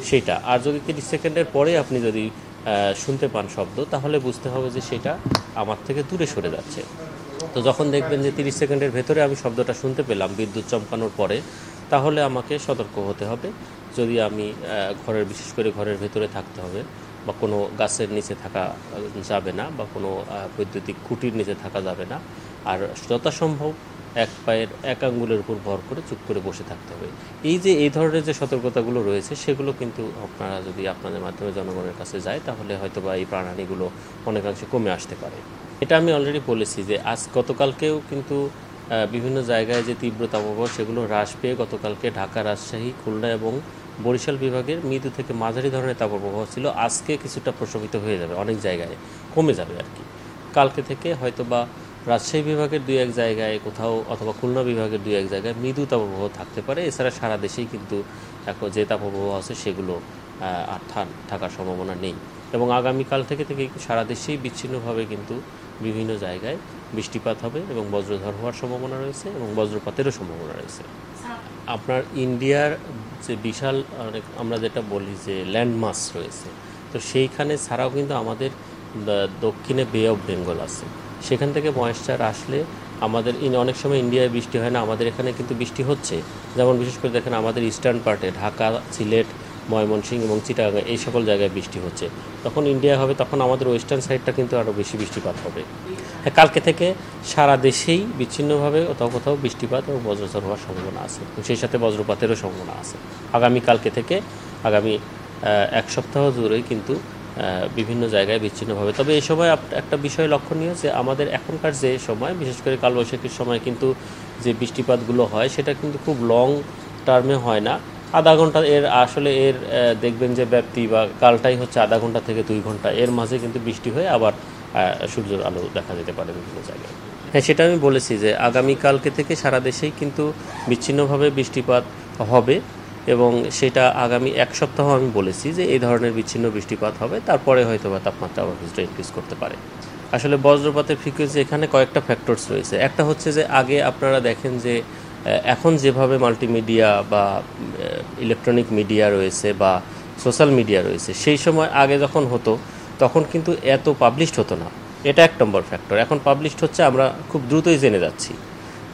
সেটা। আর যদি 30 সেকেন্ডের পরে আপনি যদি শুনতে পান শব্দ, তাহলে বুঝতে হবে যে সেটা আমার থেকে দূরে সরে যাচ্ছে। তো যখন দেখবেন যে 30 সেকেন্ডের ভেতরে আমি শব্দটা শুনতে পেলাম বিদ্যুৎ চমকানোর পরে, তাহলে আমাকে সতর্ক হতে হবে। যদি আমি বিশেষ করে ঘরের ভেতরে থাকতে হবে, বা কোনো গাছের নিচে থাকা যাবে না, বা কোনো বৈদ্যুতিক খুঁটির নিচে থাকা যাবে না। আর যথাসম্ভব এক পায়ের এক আঙ্গুলের উপর ভর করে চুপ করে বসে থাকতে হবে। এই ধরনের যে সতর্কতাগুলো রয়েছে, সেগুলো কিন্তু আপনারা যদি আপনাদের মাধ্যমে জনগণের কাছে যায়, তাহলে হয়তো বা এই প্রাণহানিগুলো অনেকাংশে কমে আসতে পারে। এটা আমি অলরেডি বলেছি যে গতকালকেও কিন্তু বিভিন্ন জায়গায় যে তীব্র তাপপ্রবাহ, সেগুলো হ্রাস পেয়ে গতকালকে ঢাকা, রাজশাহী, খুলনা এবং বরিশাল বিভাগের মৃদু থেকে মাঝারি ধরনের তাপপ্রবাহ ছিল। আজকে কিছুটা প্রশমিত হয়ে যাবে, অনেক জায়গায় কমে যাবে আর কি। কালকে থেকে হয়তো বা রাজশাহী বিভাগের 2-1 জায়গায় কোথাও, অথবা খুলনা বিভাগের 2-1 জায়গায় মৃদু তাপপ্রবাহ থাকতে পারে। এছাড়া সারা দেশেই কিন্তু এখন যে তাপপ্রবাহ আছে সেগুলো আর থাকার সম্ভাবনা নেই। এবং আগামীকাল থেকে সারা দেশেই বিচ্ছিন্নভাবে কিন্তু বিভিন্ন জায়গায় বৃষ্টিপাত হবে এবং বজ্রঝড় হওয়ার সম্ভাবনা রয়েছে এবং বজ্রপাতেরও সম্ভাবনা রয়েছে। আপনার ইন্ডিয়ার যে বিশাল আমরা যেটা বলি যে ল্যান্ডমাস রয়েছে, তো সেইখানে ছাড়াও কিন্তু আমাদের দক্ষিণে বে অফ বেঙ্গল আছে। সেখান থেকে ময়েশ্চার আসলে আমাদের অনেক সময় ইন্ডিয়ায় বৃষ্টি হয় না, আমাদের এখানে কিন্তু বৃষ্টি হচ্ছে। যেমন বিশেষ করে দেখেন আমাদের ইস্টার্ন পার্টে ঢাকা, সিলেট, ময়মনসিংহ এবং চিটাগাং, এই সকল জায়গায় বৃষ্টি হচ্ছে। তখন ইন্ডিয়া হবে, তখন আমাদের ওয়েস্টার্ন সাইডটা কিন্তু আরও বেশি বৃষ্টিপাত হবে। হ্যাঁ, কালকে থেকে সারা দেশেই বিচ্ছিন্নভাবে কোথাও কোথাও বৃষ্টিপাত এবং বজ্রঝড় হওয়ার সম্ভাবনা আছে, এবং সেই সাথে বজ্রপাতেরও সম্ভাবনা আছে। কালকে থেকে আগামী এক সপ্তাহ জুড়েই কিন্তু বিভিন্ন জায়গায় বিচ্ছিন্নভাবে। তবে এই সময় একটা বিষয় লক্ষণীয় যে আমাদের এখনকার যে সময়, বিশেষ করে কালবৈশাখীর সময় কিন্তু যে বৃষ্টিপাতগুলো হয়, সেটা কিন্তু খুব লং টার্মে হয় না। আধা ঘন্টা দেখবেন যে ব্যাপ্তি বা কালটাই হচ্ছে আধা ঘন্টা থেকে 2 ঘন্টা, এর মাঝে কিন্তু বৃষ্টি হয়ে আবার সূর্যের আলো দেখা যেতে পারে বিভিন্ন জায়গায়। হ্যাঁ, সেটা আমি বলেছি যে আগামীকালকে থেকে সারা দেশেই কিন্তু বিচ্ছিন্নভাবে বৃষ্টিপাত হবে, এবং সেটা আগামী এক সপ্তাহ আমি বলেছি যে এই ধরনের বিচ্ছিন্ন বৃষ্টিপাত হবে। তারপরে হয়তো বা তাপমাত্রা আবার কিছুটা ইনক্রিজ করতে পারে। আসলে বজ্রপাতের ফ্রিকোয়েন্সি এখানে কয়েকটা ফ্যাক্টরস রয়েছে। একটা হচ্ছে যে আগে আপনারা দেখেন যে এখন যেভাবে মাল্টিমিডিয়া বা ইলেকট্রনিক মিডিয়া রয়েছে বা সোশ্যাল মিডিয়া রয়েছে, সেই সময় আগে যখন হতো তখন কিন্তু এত পাবলিশড হতো না। এটা 1 নম্বর ফ্যাক্টর। এখন পাবলিশড হচ্ছে, আমরা খুব দ্রুতই জেনে যাচ্ছি।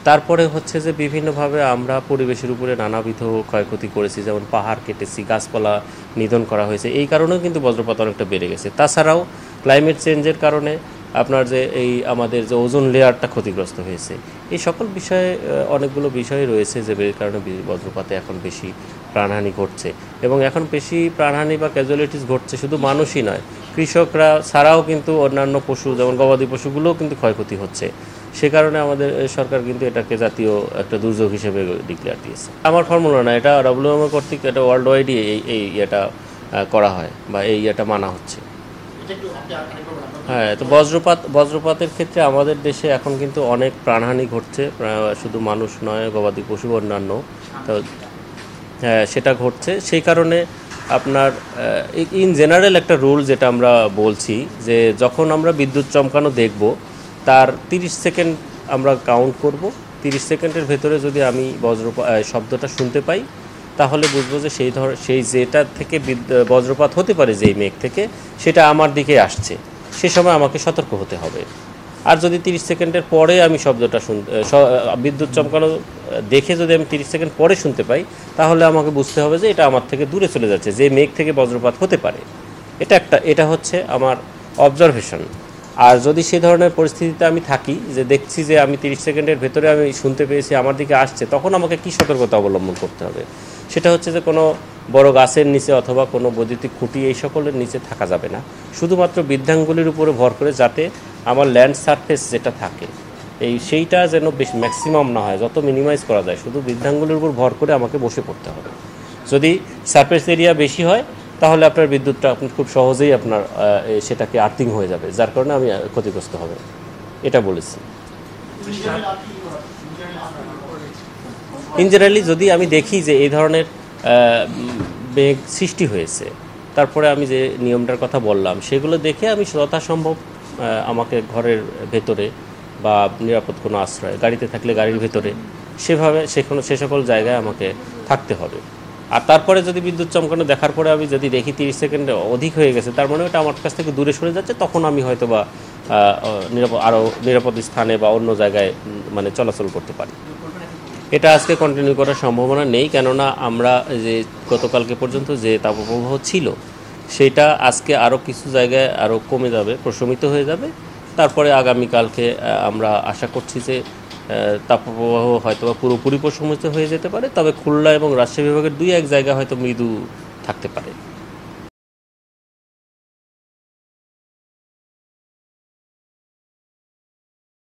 তারপরে হচ্ছে যে বিভিন্নভাবে আমরা পরিবেশের উপরে নানাবিধ ক্ষয়ক্ষতি করেছি, যেমন পাহাড় কেটেছি, গাছপালা নিধন করা হয়েছে, এই কারণেও কিন্তু বজ্রপাত অনেকটা বেড়ে গেছে। তাছাড়াও ক্লাইমেট চেঞ্জের কারণে আপনার যে আমাদের যে ওজোন লেয়ারটা ক্ষতিগ্রস্ত হয়েছে, এই সকল বিষয়ে অনেকগুলো বিষয় রয়েছে যে কারণে বজ্রপাতে এখন বেশি প্রাণহানি ঘটছে। এবং এখন বেশি প্রাণহানি বা ক্যাজুয়ালিটিস ঘটছে শুধু মানুষই নয়, কৃষকরা ছাড়াও কিন্তু অন্যান্য পশু, যেমন গবাদি পশুগুলোও কিন্তু ক্ষয়ক্ষতি হচ্ছে। সে কারণে আমাদের সরকার কিন্তু এটাকে জাতীয় একটা দুর্যোগ হিসেবে ডিক্লেয়ার দিয়েছে। আমার ফর্মুলা না, এটা ডব্লিউএমও কর্তৃক এটা ওয়ার্ল্ড ওয়াইডই এই ইয়েটা করা হয় বা এই ইয়েটা মানা হচ্ছে। হ্যাঁ, তো বজ্রপাতের ক্ষেত্রে আমাদের দেশে এখন কিন্তু অনেক প্রাণহানি ঘটছে, শুধু মানুষ নয়, গবাদি পশু অন্যান্য, তো হ্যাঁ সেটা ঘটছে। সেই কারণে আপনার ইন জেনারেল একটা রুল যেটা আমরা বলছি যে যখন আমরা বিদ্যুৎ চমকানো দেখব, তার 30 সেকেন্ড আমরা কাউন্ট করব। 30 সেকেন্ডের ভেতরে যদি আমি শব্দটা শুনতে পাই, তাহলে বুঝবো যে সেই যেটা থেকে বজ্রপাত হতে পারে, যেই মেঘ থেকে, সেটা আমার দিকে আসছে। সে সময় আমাকে সতর্ক হতে হবে। আর যদি 30 সেকেন্ডের পরে আমি শব্দটা বিদ্যুৎ চমকানো দেখে যদি আমি 30 সেকেন্ড পরে শুনতে পাই, তাহলে আমাকে বুঝতে হবে যে এটা আমার থেকে দূরে চলে যাচ্ছে, যে মেঘ থেকে বজ্রপাত হতে পারে। এটা হচ্ছে আমার অবজারভেশন। আর যদি সে ধরনের পরিস্থিতিতে আমি থাকি, যে দেখছি যে আমি 30 সেকেন্ডের ভেতরে আমি শুনতে পেয়েছি, আমার দিকে আসছে, তখন আমাকে কী সতর্কতা অবলম্বন করতে হবে? সেটা হচ্ছে যে কোনো বড় গাছের নিচে অথবা কোনো বৈদ্যুতিক খুঁটি এই সকলের নিচে থাকা যাবে না। শুধুমাত্র বৃদ্ধাঙ্গুলির উপরে ভর করে, যাতে আমার ল্যান্ড সারফেস যেটা থাকে সেইটা যেন বেশ ম্যাক্সিমাম না হয়, যত মিনিমাইজ করা যায়, শুধু বৃদ্ধাঙ্গুলির উপর ভর করে আমাকে বসে পড়তে হবে। যদি সারফেস এরিয়া বেশি হয়, তাহলে আপনার বিদ্যুৎটা আপনি খুব সহজেই আপনার সেটাকে আর্থিং হয়ে যাবে, যার কারণে আমি ক্ষতিগ্রস্ত হবে, এটা বলেছি। ইন জেনারেলি যদি আমি দেখি যে এই ধরনের মেঘ সৃষ্টি হয়েছে, তারপরে আমি যে নিয়মটার কথা বললাম, সেগুলো দেখে আমি যথাসম্ভব আমাকে ঘরের ভেতরে বা নিরাপদ কোনো আশ্রয়, গাড়িতে থাকলে গাড়ির ভেতরে, সে সকল জায়গায় আমাকে থাকতে হবে। আর তারপরে যদি বিদ্যুৎ চমকানো দেখার পরে আমি যদি দেখি 30 সেকেন্ড অধিক হয়ে গেছে, তার মানে ওটা আমার কাছ থেকে দূরে সরে যাচ্ছে, তখন আমি হয়তো বা আরও নিরাপদ স্থানে বা অন্য জায়গায় মানে চলাচল করতে পারি। এটা আজকে কন্টিনিউ করার সম্ভাবনা নেই, কেননা আমরা যে গতকালকে পর্যন্ত যে তাপপ্রবাহ ছিল সেটা আজকে আরও কিছু জায়গায় আরও কমে যাবে, প্রশমিত হয়ে যাবে। তারপরে আগামীকালকে আমরা আশা করছি যে তাপপ্রবাহ হয়তো বা পুরোপুরি প্রশমিত হয়ে যেতে পারে, তবে খুলনা এবং রাজশাহী বিভাগের 2-1 জায়গা হয়তো মৃদু থাকতে পারে।